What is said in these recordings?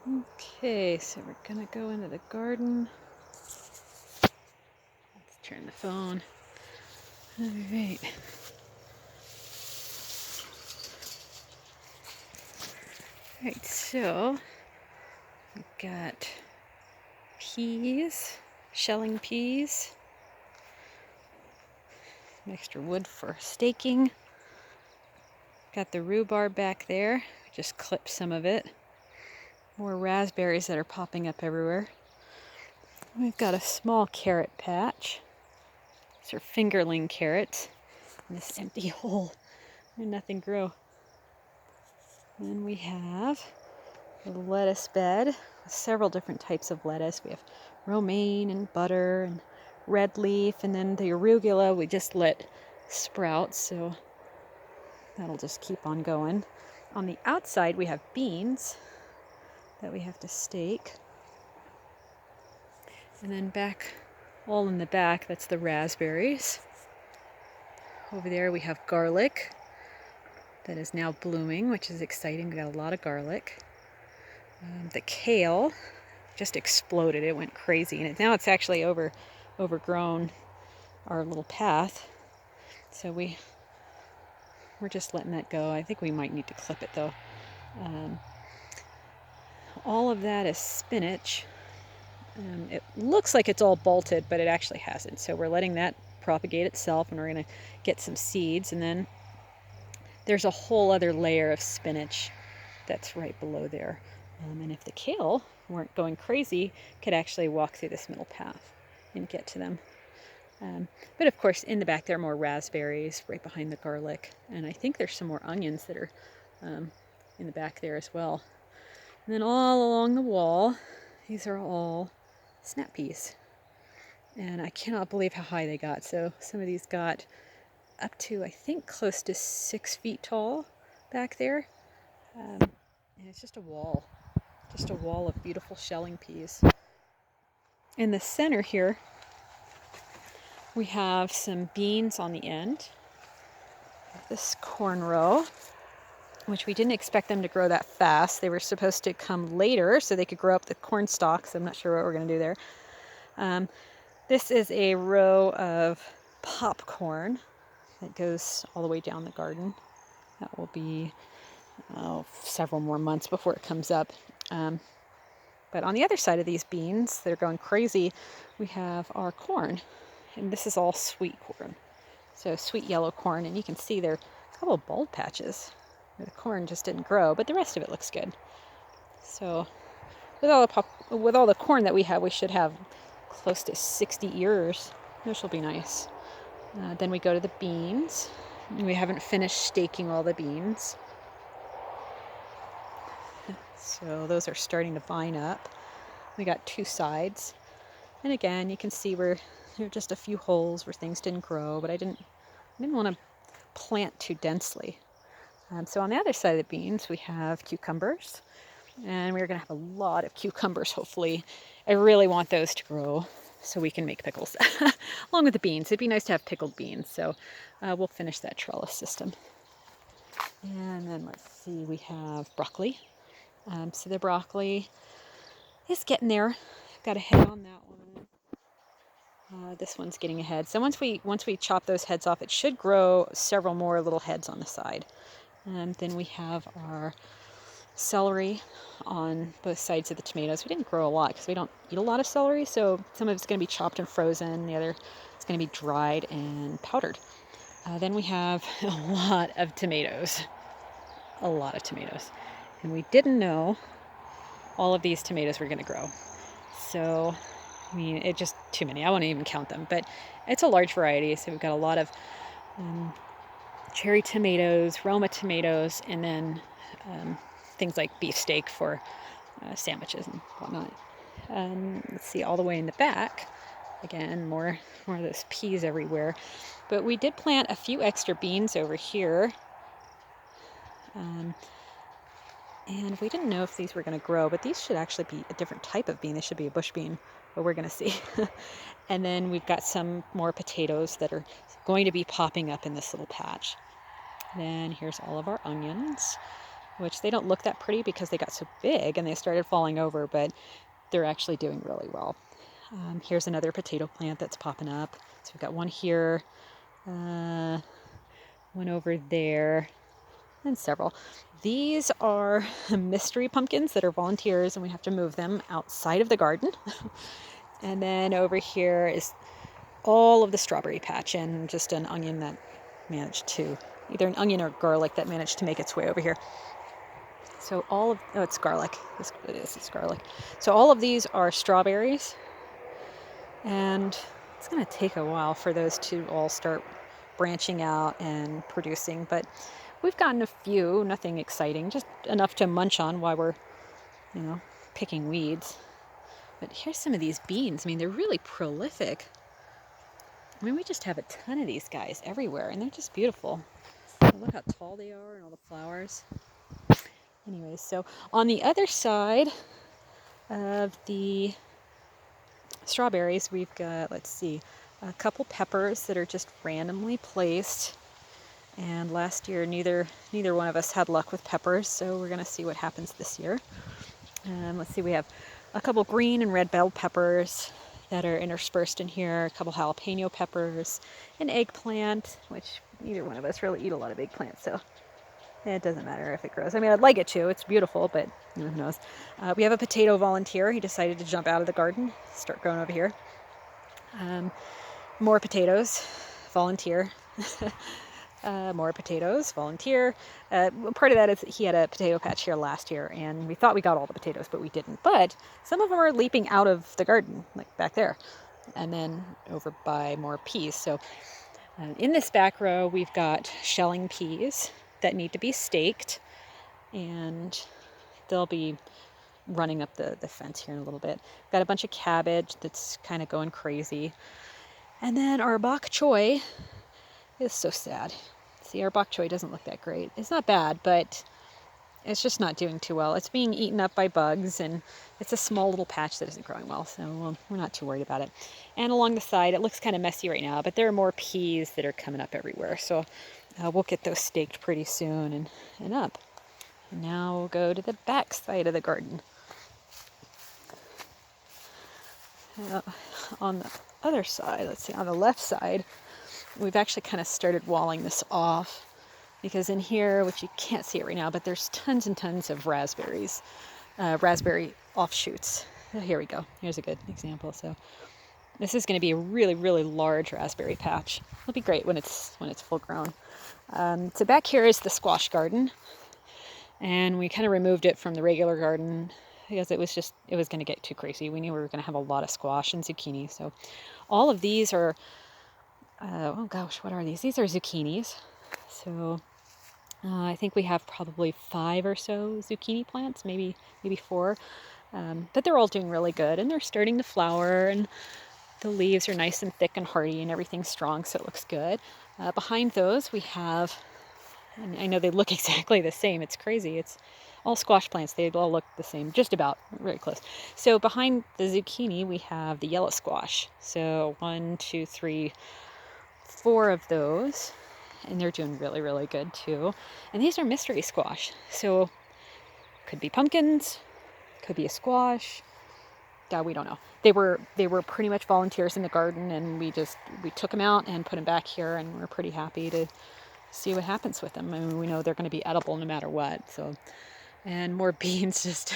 Okay, so we're gonna go into the garden. Let's turn the phone. All right. All right, so we've got peas, shelling peas, some extra wood for staking. Got the rhubarb back there. Just clipped some of it. More raspberries that are popping up everywhere. We've got a small carrot patch. These are fingerling carrots in this empty hole where nothing grew. Then we have a lettuce bed with several different types of lettuce. We have romaine and butter and red leaf, and then the arugula we just let sprout, so that'll just keep on going. On the outside we have beans that we have to stake. And then back, all in the back, that's the raspberries. Over there we have garlic that is now blooming, which is exciting. We got a lot of garlic. The kale just exploded. It went crazy, and now it's actually overgrown our little path. So we're just letting that go. I think we might need to clip it though. All of that is spinach. It looks like it's all bolted, but it actually hasn't. So we're letting that propagate itself, and we're going to get some seeds. And then there's a whole other layer of spinach that's right below there. And if the kale weren't going crazy, could actually walk through this middle path and get to them. But of course, in the back there are more raspberries right behind the garlic. And I think there's some more onions that are in the back there as well. And then all along the wall, these are all snap peas. And I cannot believe how high they got. So some of these got up to, I think, close to 6 feet tall back there. And it's just a wall of beautiful shelling peas. In the center here, we have some beans on the end of this corn row, which we didn't expect them to grow that fast. They were supposed to come later so they could grow up the corn stalks. I'm not sure what we're going to do there. This is a row of popcorn that goes all the way down the garden. That will be several more months before it comes up. But on the other side of these beans that are going crazy, we have our corn. And this is all sweet corn. So sweet yellow corn. And you can see there are a couple of bald patches where the corn just didn't grow, but the rest of it looks good. So with all the corn that we have, we should have close to 60 ears, which will be nice. Then we go to the beans. We haven't finished staking all the beans. So those are starting to vine up. We got 2 sides. And again, you can see where there are just a few holes where things didn't grow, but I didn't want to plant too densely. So on the other side of the beans, we have cucumbers. And we're going to have a lot of cucumbers, hopefully. I really want those to grow so we can make pickles along with the beans. It'd be nice to have pickled beans. So we'll finish that trellis system. And then let's see, we have broccoli. So the broccoli is getting there. Got a head on that one. This one's getting ahead. So once we chop those heads off, it should grow several more little heads on the side. And then we have our celery on both sides of the tomatoes. We didn't grow a lot because we don't eat a lot of celery, so some of it's going to be chopped and frozen. The other is going to be dried and powdered. Then we have a lot of tomatoes. And we didn't know all of these tomatoes were going to grow. So, I mean, it's just too many. I won't even count them, but it's a large variety. So we've got a lot of cherry tomatoes, Roma tomatoes, and then things like beefsteak for sandwiches and whatnot. Let's see, all the way in the back, again, more of those peas everywhere. But we did plant a few extra beans over here. And we didn't know if these were going to grow, but these should actually be a different type of bean. They should be a bush bean, but we're going to see. And then we've got some more potatoes that are going to be popping up in this little patch. Then here's all of our onions. which they don't look that pretty because they got so big and they started falling over, but they're actually doing really well. Here's another potato plant that's popping up. So we've got one here, one over there, and several. These are mystery pumpkins that are volunteers, and we have to move them outside of the garden. And then over here is all of the strawberry patch and just an onion that managed to, either an onion or garlic that managed to make its way over here. So all of, oh, it's garlic. It's garlic. So all of these are strawberries, and it's going to take a while for those to all start branching out and producing, but we've gotten a few, nothing exciting, just enough to munch on while we're, picking weeds. But here's some of these beans. I mean, they're really prolific. I mean, we just have a ton of these guys everywhere, and they're just beautiful. Look how tall they are and all the flowers. Anyways, so on the other side of the strawberries, we've got, let's see, a couple peppers that are just randomly placed. And last year, neither one of us had luck with peppers, so we're going to see what happens this year. Let's see, we have a couple green and red bell peppers that are interspersed in here, a couple jalapeno peppers, an eggplant, which neither one of us really eat a lot of eggplants, so it doesn't matter if it grows. I mean, I'd like it to. It's beautiful, but who knows. We have a potato volunteer. He decided to jump out of the garden, start growing over here. More potatoes, volunteer. More potatoes, volunteer. Part of that is he had a potato patch here last year, and we thought we got all the potatoes, but we didn't. But some of them are leaping out of the garden, like back there, and then over by more peas. So in this back row, we've got shelling peas that need to be staked, and they'll be running up the fence here in a little bit. Got a bunch of cabbage that's kind of going crazy. And then our bok choy is so sad. See, our bok choy doesn't look that great. It's not bad, but it's just not doing too well. It's being eaten up by bugs, and it's a small little patch that isn't growing well, so we're not too worried about it. And along the side, it looks kind of messy right now, but there are more peas that are coming up everywhere, so we'll get those staked pretty soon and up. And now we'll go to the back side of the garden. On the other side, let's see, on the left side, we've actually kind of started walling this off, because in here, which you can't see it right now, but there's tons and tons of raspberries, raspberry offshoots. Oh, here we go. Here's a good example. So this is going to be a really, really large raspberry patch. It'll be great when it's full grown. So back here is the squash garden, and we kind of removed it from the regular garden because it was going to get too crazy. We knew we were going to have a lot of squash and zucchini. So all of these are, oh gosh, what are these? These are zucchinis. So I think we have probably 5 or so zucchini plants, maybe 4. But they're all doing really good, and they're starting to flower, and the leaves are nice and thick and hardy, and everything's strong, so it looks good. Behind those we have, and I know they look exactly the same. It's crazy. It's all squash plants. They all look the same, just about, very close. So behind the zucchini we have the yellow squash. So 1, 2, 3, 4 of those. And they're doing really, really good too. And these are mystery squash. So could be pumpkins, could be a squash. Yeah, we don't know. They were pretty much volunteers in the garden, and we took them out and put them back here, and we're pretty happy to see what happens with them. I mean, we know they're going to be edible no matter what. So, and more beans, just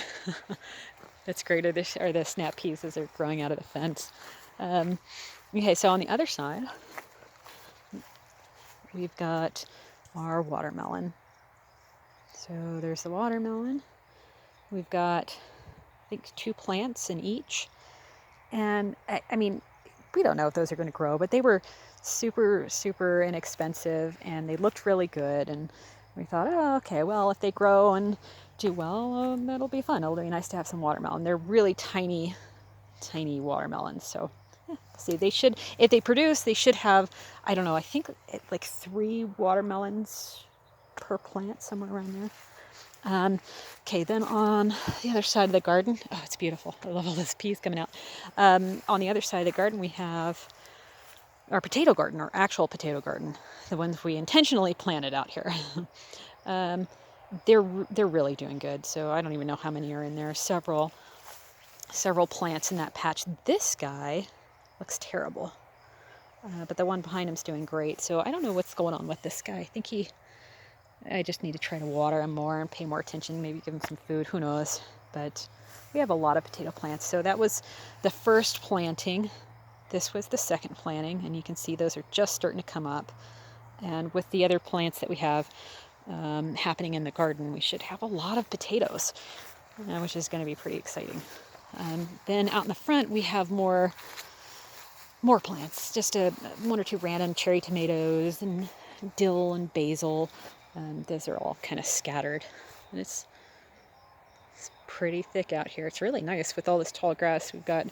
that's great. Are the snap peas as they're growing out of the fence. Okay, so on the other side, we've got our watermelon. So there's the watermelon. We've got, I think, 2 plants in each. And I mean, we don't know if those are going to grow, but they were super, super inexpensive, and they looked really good. And we thought, oh, okay, well, if they grow and do well, that'll be fun. It'll be nice to have some watermelon. They're really tiny, tiny watermelons. So see, they should, if they produce, they should have, I don't know, I think like 3 watermelons per plant, somewhere around there. Okay, then on the other side of the garden, oh, it's beautiful. I love all those peas coming out. On the other side of the garden, we have our potato garden, our actual potato garden, the ones we intentionally planted out here. they're really doing good. So I don't even know how many are in there. Several plants in that patch. This guy looks terrible, but the one behind him's doing great. So I don't know what's going on with this guy. I just need to try to water him more and pay more attention, maybe give him some food, who knows. But we have a lot of potato plants. So that was the first planting. This was the second planting, and you can see those are just starting to come up. And with the other plants that we have happening in the garden, we should have a lot of potatoes, which is going to be pretty exciting. Then out in the front, we have more plants, just one or two random cherry tomatoes and dill and basil. Those are all kind of scattered, and it's pretty thick out here. It's really nice with all this tall grass. We've got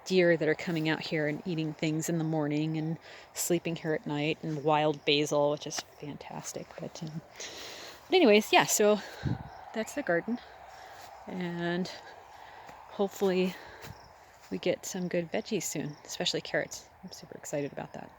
deer that are coming out here and eating things in the morning and sleeping here at night, and wild basil, which is fantastic. But anyways, yeah, so that's the garden, and hopefully we get some good veggies soon, especially carrots. I'm super excited about that.